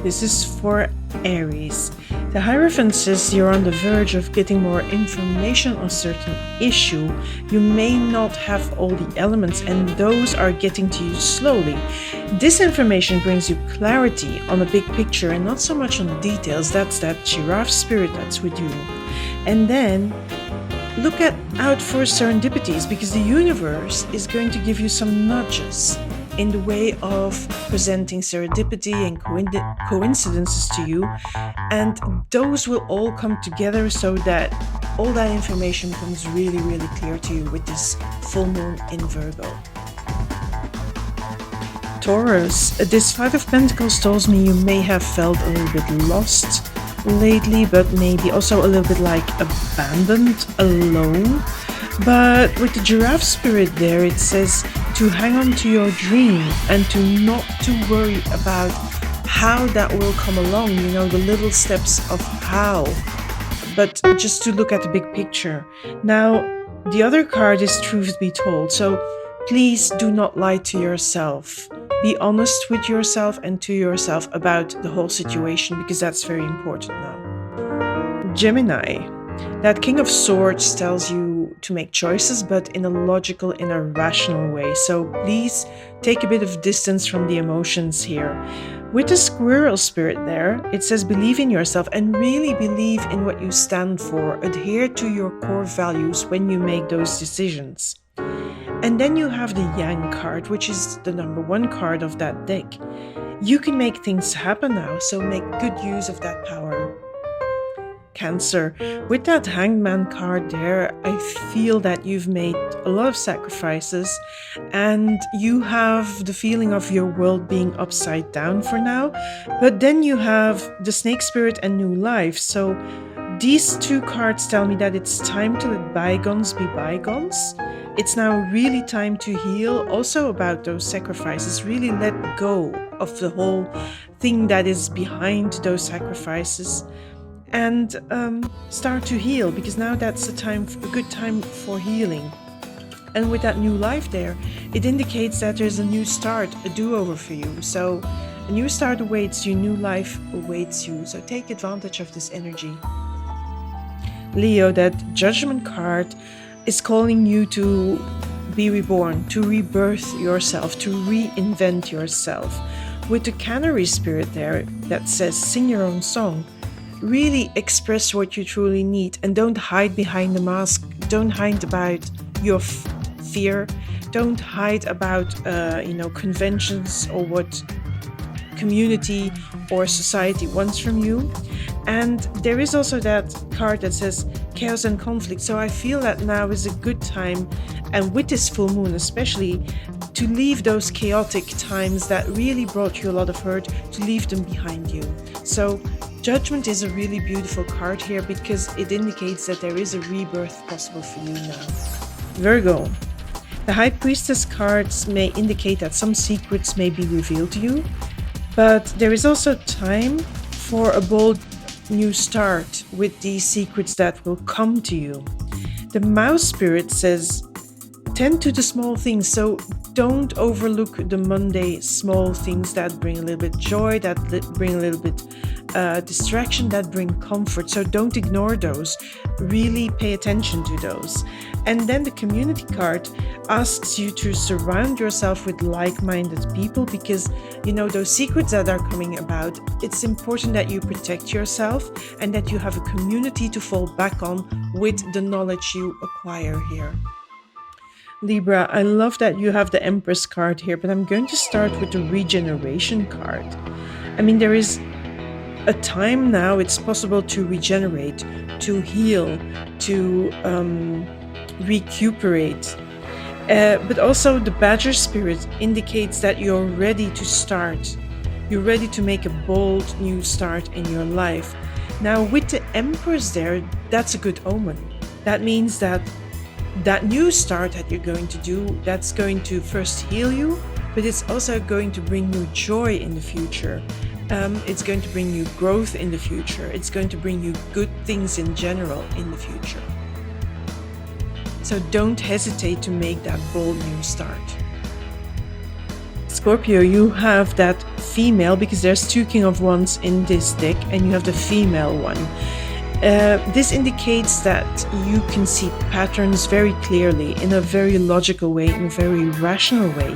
This is for Aries. The Hierophant says you're on the verge of getting more information on a certain issue. You may not have all the elements, and those are getting to you slowly. This information brings you clarity on a big picture and not so much on the details. That's that giraffe spirit that's with you. And then look out for serendipities, because the universe is going to give you some nudges in the way of presenting serendipity and coincidences to you, and those will all come together so that all that information becomes really, really clear to you with this full moon in Virgo. Taurus, this Five of Pentacles tells me you may have felt a little bit lost lately, but maybe also a little bit like abandoned, alone. But with the giraffe spirit there, it says to hang on to your dream and not to worry about how that will come along, the little steps of how, but just to look at the big picture. Now, the other card is truth be told, so please do not lie to yourself. Be honest with yourself and to yourself about the whole situation, because that's very important now. Gemini, that King of Swords tells you to make choices, but in a logical, in a rational way. So please take a bit of distance from the emotions here. With the Squirrel spirit there, it says believe in yourself and really believe in what you stand for. Adhere to your core values when you make those decisions. And then you have the Yang card, which is the number one card of that deck. You can make things happen now, so make good use of that power. Cancer, with that Hangman card there, I feel that you've made a lot of sacrifices and you have the feeling of your world being upside down for now. But then you have the Snake spirit and new life. So these two cards tell me that it's time to let bygones be bygones. It's now really time to heal also about those sacrifices. Really let go of the whole thing that is behind those sacrifices. And start to heal, because now that's a good time for healing. And with that new life there, it indicates that there's a new start, a do-over for you. So a new start awaits you, new life awaits you. So take advantage of this energy. Leo, that Judgment card is calling you to be reborn, to rebirth yourself, to reinvent yourself. With the Canary spirit there that says sing your own song. Really express what you truly need and don't hide behind the mask. Don't hide about your fear. Don't hide about conventions or what community or society wants from you. And there is also that card that says chaos and conflict. So I feel that now is a good time, and with this full moon especially, to leave those chaotic times that really brought you a lot of hurt, to leave them behind you. So Judgment is a really beautiful card here because it indicates that there is a rebirth possible for you now. Virgo, the High Priestess cards may indicate that some secrets may be revealed to you, but there is also time for a bold new start with these secrets that will come to you. The Mouse spirit says tend to the small things, so don't overlook the Monday small things that bring a little bit joy, that bring a little bit distraction, that bring comfort. So don't ignore those. Really pay attention to those. And then the Community card asks you to surround yourself with like-minded people, because those secrets that are coming about, it's important that you protect yourself and that you have a community to fall back on with the knowledge you acquire here. Libra, I love that you have the Empress card here, but I'm going to start with the Regeneration card. I mean, there is a time now it's possible to regenerate, to heal, to recuperate. But also the Badger spirit indicates that you're ready to start. You're ready to make a bold new start in your life. Now with the Empress there, that's a good omen. That means that new start that you're going to do, that's going to first heal you, but it's also going to bring you joy in the future. It's going to bring you growth in the future. It's going to bring you good things in general in the future. So don't hesitate to make that bold new start. Scorpio, you have that female, because there's 2 King of Wands in this deck and you have the female one. This indicates that you can see patterns very clearly, in a very logical way, in a very rational way.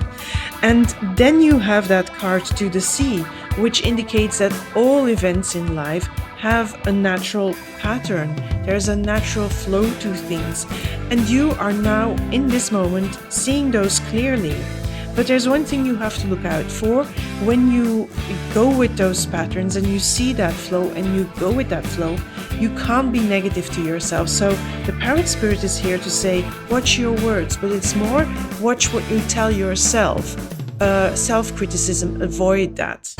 And then you have that card to the Sea, which indicates that all events in life have a natural pattern. There's a natural flow to things. And you are now, in this moment, seeing those clearly. But there's one thing you have to look out for. When you go with those patterns and you see that flow and you go with that flow, you can't be negative to yourself. So the Parrot Spirit is here to say, watch your words, but it's more, watch what you tell yourself. Self-criticism, avoid that.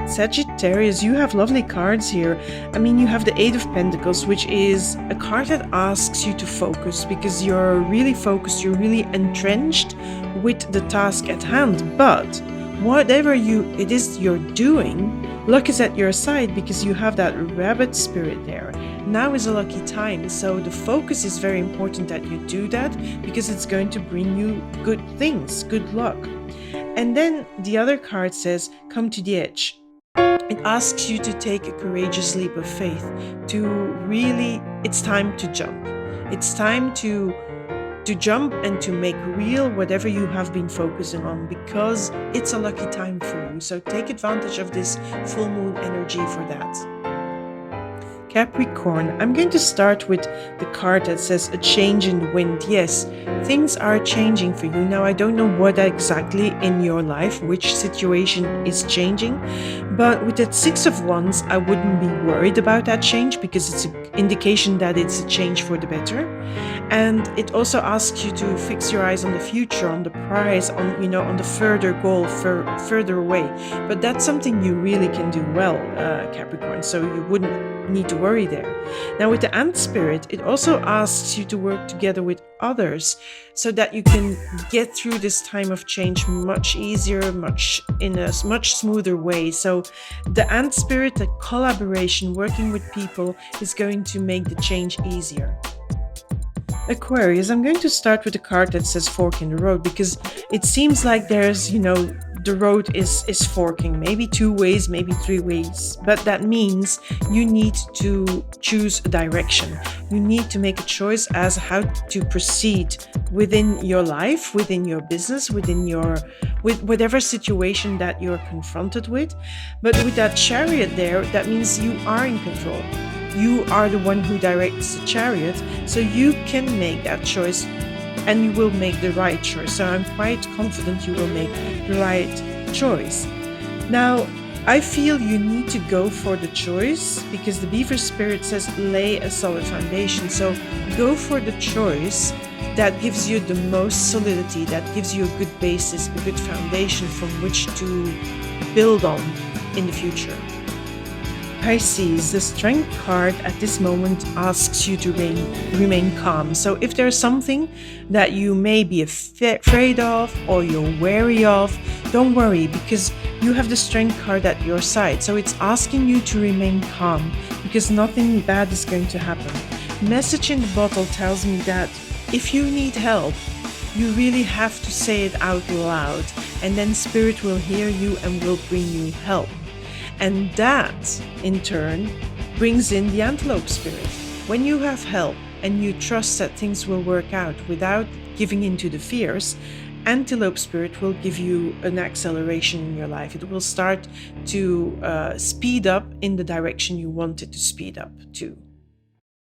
Sagittarius, you have lovely cards here. I mean, you have the Eight of Pentacles, which is a card that asks you to focus, because you're really focused, you're really entrenched with the task at hand. But whatever it is you're doing, luck is at your side, because you have that rabbit spirit there. Now is a lucky time, so the focus is very important that you do that, because it's going to bring you good things, good luck. And then the other card says, come to the edge. It asks you to take a courageous leap of faith, to really, it's time to jump. It's time to jump and to make real whatever you have been focusing on, because it's a lucky time for you. So take advantage of this full moon energy for that. Capricorn, I'm going to start with the card that says a change in the wind. Yes, things are changing for you. Now, I don't know what exactly in your life, which situation is changing, but with that Six of Wands, I wouldn't be worried about that change, because it's an indication that it's a change for the better. And it also asks you to fix your eyes on the future, on the prize, on, on the further goal, further away. But that's something you really can do well, Capricorn, so you wouldn't need to worry there. Now, with the Ant Spirit, it also asks you to work together with others so that you can get through this time of change much easier, in a much smoother way. So the Ant Spirit, the collaboration, working with people, is going to make the change easier. Aquarius, I'm going to start with a card that says fork in the road, because it seems like there's, the road is forking, maybe 2 ways, maybe 3 ways, but that means you need to choose a direction. You need to make a choice as how to proceed within your life, within your business, with whatever situation that you're confronted with. But with that Chariot there, that means you are in control. You are the one who directs the chariot, so you can make that choice and you will make the right choice. So I'm quite confident you will make the right choice. Now, I feel you need to go for the choice, because the Beaver Spirit says lay a solid foundation. So go for the choice that gives you the most solidity, that gives you a good basis, a good foundation from which to build on in the future. Pisces, the Strength card at this moment asks you to remain calm. So if there's something that you may be afraid of or you're wary of, don't worry, because you have the Strength card at your side. So it's asking you to remain calm, because nothing bad is going to happen. Message in the bottle tells me that if you need help, you really have to say it out loud, and then Spirit will hear you and will bring you help. And that, in turn, brings in the Antelope Spirit. When you have help and you trust that things will work out without giving in to the fears, Antelope Spirit will give you an acceleration in your life. It will start to speed up in the direction you want it to speed up to.